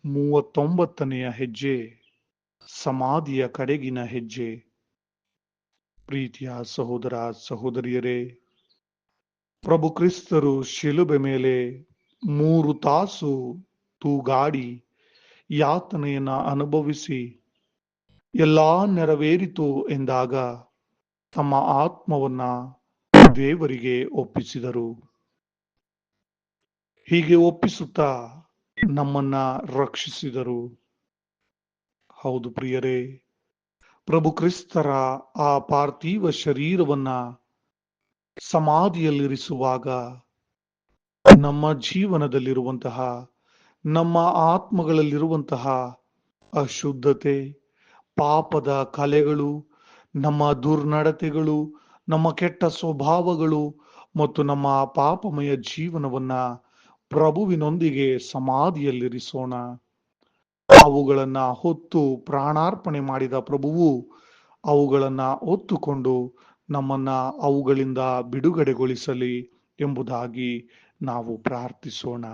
39ನೆಯ ಹೆಜ್ಜೆ, ಸಮಾಧಿಯ ಕಡೆಗಿನ ಹೆಜ್ಜೆ. ಪ್ರೀತಿಯ ಸಹೋದರ ಸಹೋದರಿಯರೇ, ಪ್ರಭು ಕ್ರಿಸ್ತರು ಶಿಲುಬೆ ಮೇಲೆ 3 ತಾಸು ತೂಗಾಡಿ ಯಾತನೆಯನ್ನ ಅನುಭವಿಸಿ ಎಲ್ಲಾ ನೆರವೇರಿತು ಎಂದಾಗ ತಮ್ಮ ಆತ್ಮವನ್ನ ದೇವರಿಗೆ ಒಪ್ಪಿಸಿದರು. ಹೀಗೆ ಒಪ್ಪಿಸುತ್ತಾ ನಮ್ಮನ್ನ ರಕ್ಷಿಸಿದರು. ಹೌದು ಪ್ರಿಯರೇ, ಪ್ರಭು ಕ್ರಿಸ್ತರ ಆ ಪಾರ್ಥಿವ ಶರೀರವನ್ನ ಸಮಾಧಿಯಲ್ಲಿರಿಸುವಾಗ ನಮ್ಮ ಜೀವನದಲ್ಲಿರುವಂತಹ, ನಮ್ಮ ಆತ್ಮಗಳಲ್ಲಿರುವಂತಹ ಅಶುದ್ಧತೆ, ಪಾಪದ ಕಲೆಗಳು, ನಮ್ಮ ದುರ್ನಡತೆಗಳು, ನಮ್ಮ ಕೆಟ್ಟ ಸ್ವಭಾವಗಳು ಮತ್ತು ನಮ್ಮ ಪಾಪಮಯ ಜೀವನವನ್ನ ಪ್ರಭುವಿನೊಂದಿಗೆ ಸಮಾಧಿಯಲ್ಲಿರಿಸೋಣ. ಅವುಗಳನ್ನ ಹೊತ್ತು ಪ್ರಾಣಾರ್ಪಣೆ ಮಾಡಿದ ಪ್ರಭುವು ಅವುಗಳನ್ನ ಹೊತ್ತುಕೊಂಡು ನಮ್ಮನ್ನ ಅವುಗಳಿಂದ ಬಿಡುಗಡೆಗೊಳಿಸಲಿ ಎಂಬುದಾಗಿ ನಾವು ಪ್ರಾರ್ಥಿಸೋಣ.